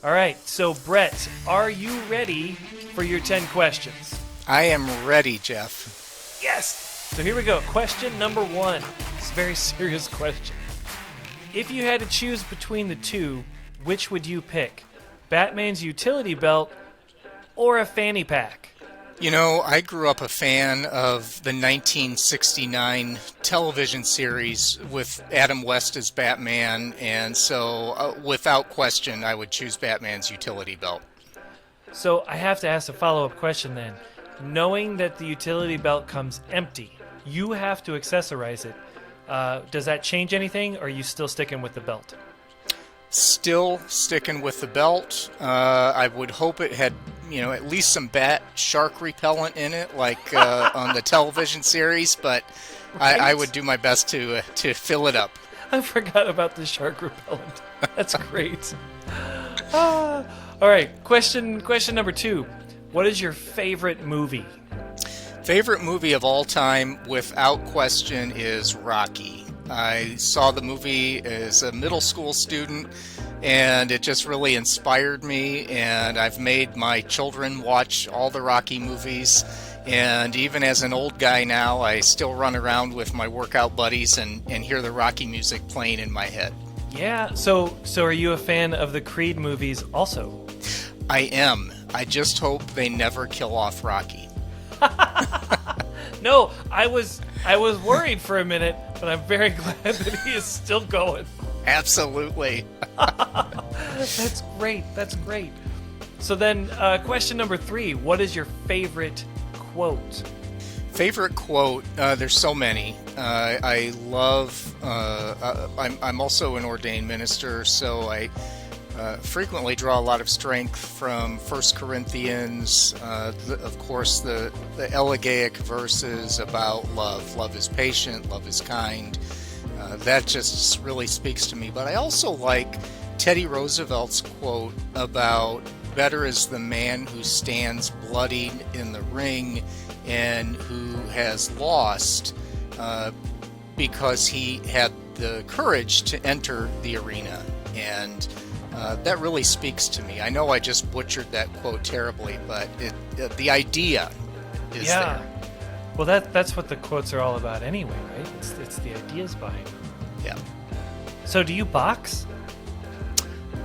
All right, so Brett, are you ready for your 10 questions? I am ready, Jeff. Yes! So here we go. Question number 1. It's a very serious question. If you had to choose between the two, which would you pick? Batman's utility belt or a fanny pack? You know, I grew up a fan of the 1969 television series with Adam West as Batman, and so without question, I would choose Batman's utility belt. So I have to ask a follow-up question then. Knowing that the utility belt comes empty, you have to accessorize it. Does that change anything, or are you still sticking with the belt? Still sticking with the belt. I would hope it had, at least some bat shark repellent in it, like on the television series. But Right? I would do my best to fill it up. I forgot about the shark repellent. That's great. All right, question number 2. What is your favorite movie? Favorite movie of all time, without question, is Rocky. I saw the movie as a middle school student, and it just really inspired me, and I've made my children watch all the Rocky movies, and even as an old guy now, I still run around with my workout buddies and hear the Rocky music playing in my head. Yeah, so are you a fan of the Creed movies also? I am. I just hope they never kill off Rocky. No, I was worried for a minute, but I'm very glad that he is still going. Absolutely. That's great. That's great. So then, question number 3. What is your favorite quote? Favorite quote? There's so many. I love. I'm also an ordained minister, so I frequently draw a lot of strength from 1 Corinthians. Of course, the elegiac verses about love. Love is patient. Love is kind. That just really speaks to me. But I also like Teddy Roosevelt's quote about better is the man who stands bloodied in the ring and who has lost because he had the courage to enter the arena. And that really speaks to me. I know I just butchered that quote terribly, but the idea is there. Well, that's what the quotes are all about anyway, right? It's the ideas behind them. Yeah. So do you box?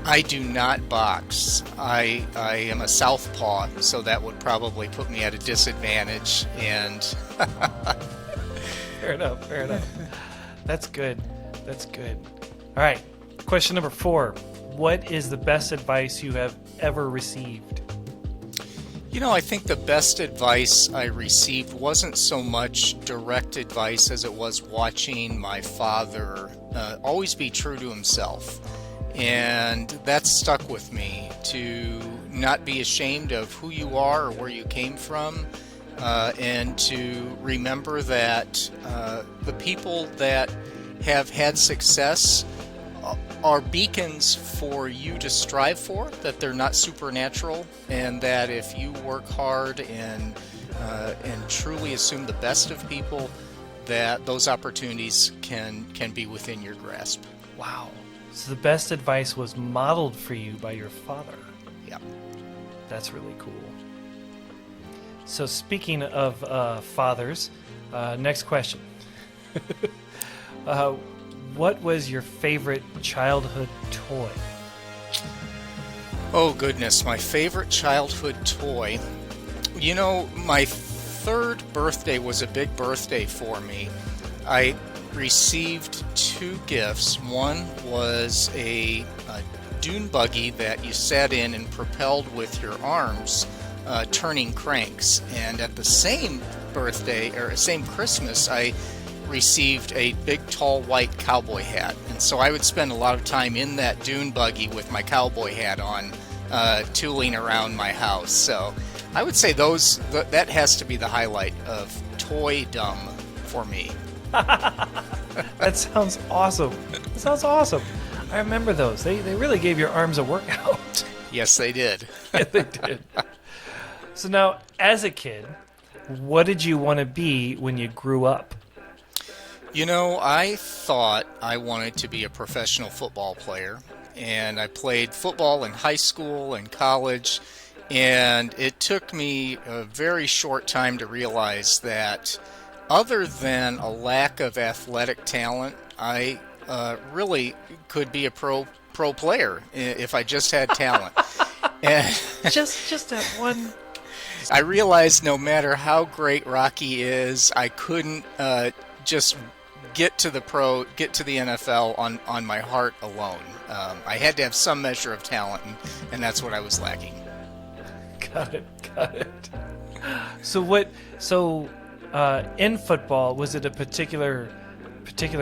I do not box. I am a southpaw, so that would probably put me at a disadvantage. And Fair enough. That's good. All right. Question number 4. What is the best advice you have ever received? I think the best advice I received wasn't so much direct advice as it was watching my father always be true to himself. And that stuck with me, to not be ashamed of who you are or where you came from, and to remember that the people that have had success are beacons for you to strive for, that they're not supernatural, and that if you work hard and truly assume the best of people, that those opportunities can be within your grasp. Wow. So the best advice was modeled for you by your father. Yeah. That's really cool. So speaking of fathers, next question. What was your favorite childhood toy? Oh goodness, my favorite childhood toy. My 3rd birthday was a big birthday for me. I received 2 gifts. One was a dune buggy that you sat in and propelled with your arms, turning cranks. And at the same birthday, or same Christmas, I received a big, tall, white cowboy hat. And so I would spend a lot of time in that dune buggy with my cowboy hat on, tooling around my house. So I would say that has to be the highlight of toy-dom for me. That sounds awesome. I remember those. They really gave your arms a workout. Yes, they did. Yeah, they did. So now, as a kid, what did you want to be when you grew up? I thought I wanted to be a professional football player, and I played football in high school and college, and it took me a very short time to realize that other than a lack of athletic talent, I really could be a pro player if I just had talent. And just that one. I realized no matter how great Rocky is, I couldn't just get to the NFL on my heart alone. I had to have some measure of talent, and that's what I was lacking. Got it. So in football, was it a particular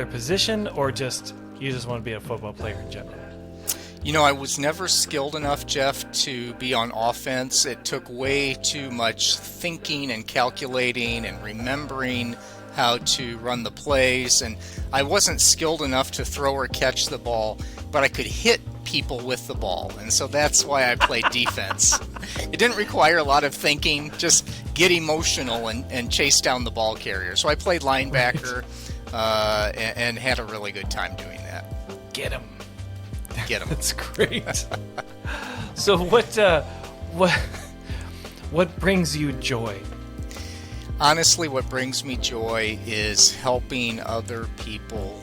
position, or just you just want to be a football player in general? You know, I was never skilled enough, Jeff, to be on offense. It took way too much thinking and calculating and remembering how to run the plays, and I wasn't skilled enough to throw or catch the ball, but I could hit people with the ball, and so that's why I played defense. It didn't require a lot of thinking, just get emotional and chase down the ball carrier. So I played linebacker and had a really good time doing that. Get him. That's great. So what brings you joy? Honestly, what brings me joy is helping other people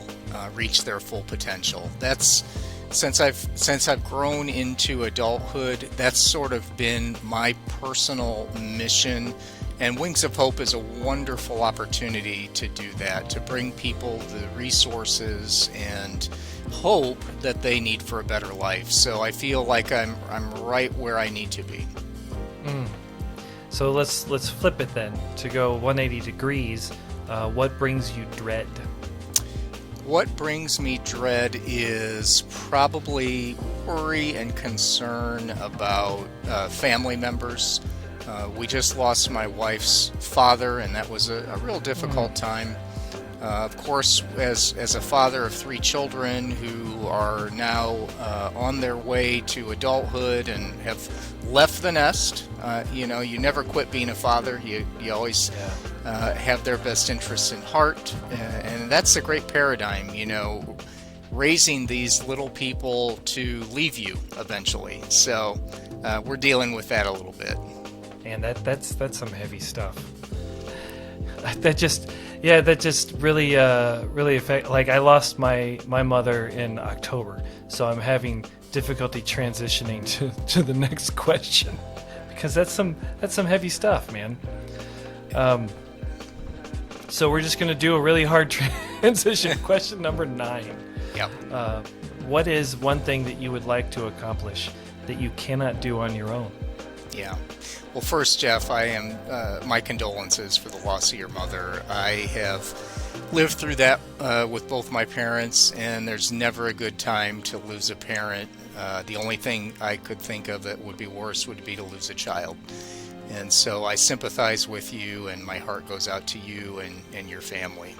reach their full potential. That's since I've grown into adulthood, that's sort of been my personal mission. And Wings of Hope is a wonderful opportunity to do that, to bring people the resources and hope that they need for a better life. So I feel like I'm right where I need to be. So let's flip it then to go 180 degrees. What brings you dread? What brings me dread is probably worry and concern about family members. We just lost my wife's father, and that was a real difficult time. Of course, as a father of 3 children who are now on their way to adulthood and have left the nest, you never quit being a father. You always have their best interests in heart, and that's a great paradigm, raising these little people to leave you eventually. So we're dealing with that a little bit. And that's some heavy stuff. That just really affect. Like, I lost my mother in October, so I'm having difficulty transitioning to the next question, because that's some heavy stuff, man. So we're just gonna do a really hard transition. Question number 9. Yep. What is one thing that you would like to accomplish that you cannot do on your own? Yeah. Well, first, Jeff, I am my condolences for the loss of your mother. I have lived through that with both my parents, and there's never a good time to lose a parent. The only thing I could think of that would be worse would be to lose a child. And so I sympathize with you, and my heart goes out to you and your family.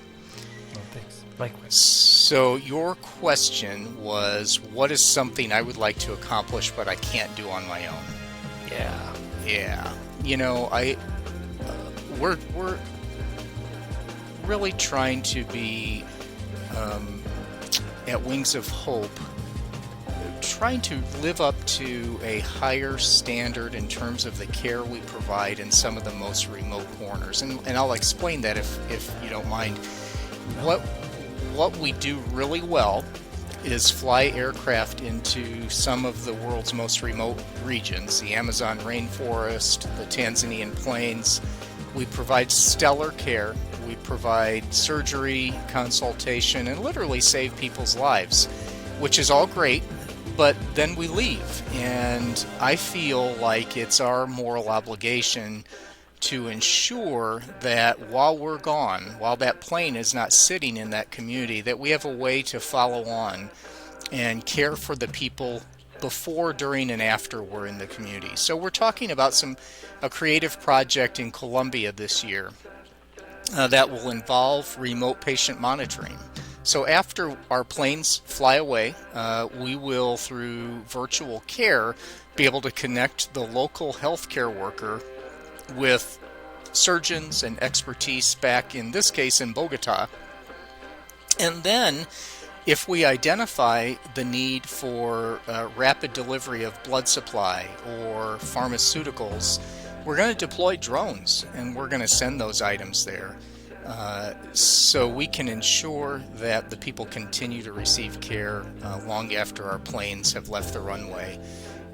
Oh, thanks. Likewise. So your question was, what is something I would like to accomplish but I can't do on my own? Yeah. We're really trying to be at Wings of Hope, trying to live up to a higher standard in terms of the care we provide in some of the most remote corners. And I'll explain that if you don't mind. What we do really well is fly aircraft into some of the world's most remote regions, the Amazon rainforest, the Tanzanian plains. We provide stellar care. We provide surgery, consultation, and literally save people's lives, which is all great, but then we leave. And I feel like it's our moral obligation to ensure that while we're gone, while that plane is not sitting in that community, that we have a way to follow on and care for the people before, during, and after we're in the community. So we're talking about a creative project in Colombia this year that will involve remote patient monitoring. So after our planes fly away, we will, through virtual care, be able to connect the local healthcare worker with surgeons and expertise back, in this case, in Bogota. And then If we identify the need for rapid delivery of blood supply or pharmaceuticals, we're going to deploy drones and we're going to send those items there so we can ensure that the people continue to receive care long after our planes have left the runway.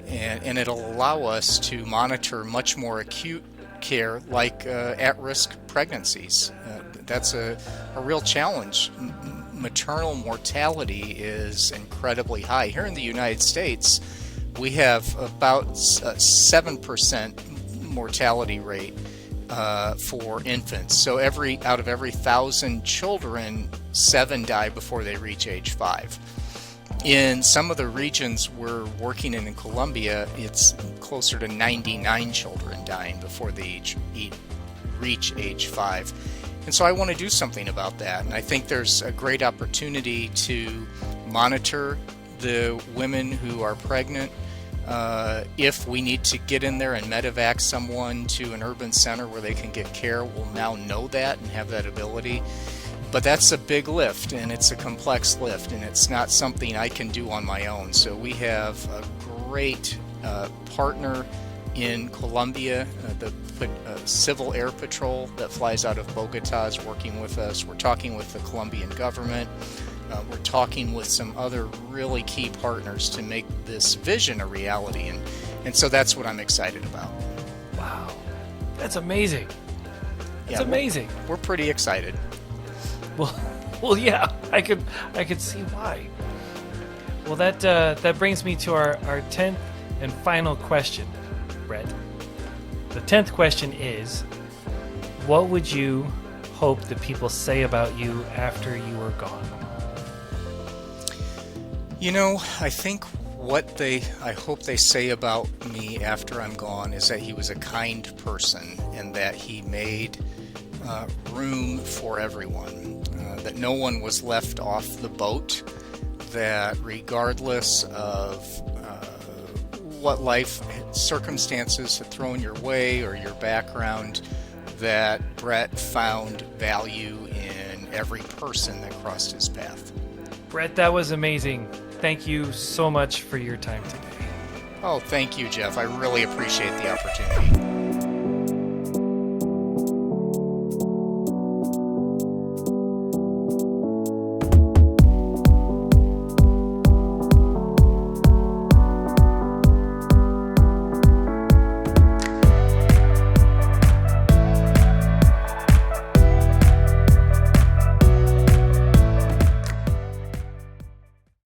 And it'll allow us to monitor much more acute care like at-risk pregnancies. That's a real challenge. Maternal mortality is incredibly high. Here in the United States, we have about 7% mortality rate for infants. So out of every 1,000 children, 7 die before they reach age 5. In some of the regions we're working in Colombia, it's closer to 99 children dying before they reach age 5. And so I want to do something about that. And I think there's a great opportunity to monitor the women who are pregnant. If we need to get in there and medevac someone to an urban center where they can get care, we'll now know that and have that ability. But that's a big lift, and it's a complex lift, and it's not something I can do on my own. So we have a great partner in Colombia. The Civil Air Patrol that flies out of Bogota is working with us. We're talking with the Colombian government. We're talking with some other really key partners to make this vision a reality, and so that's what I'm excited about. Wow, that's amazing. That's amazing. We're pretty excited. Well, yeah, I could see why. Well, that brings me to our 10th and final question, Bret. The 10th question is, what would you hope that people say about you after you are gone? You know, I think what I hope they say about me after I'm gone is that he was a kind person and that he made room for everyone, that no one was left off the boat, that regardless of what life circumstances had thrown your way or your background, that Bret found value in every person that crossed his path. Bret, that was amazing. Thank you so much for your time today. Oh, thank you, Jeff. I really appreciate the opportunity.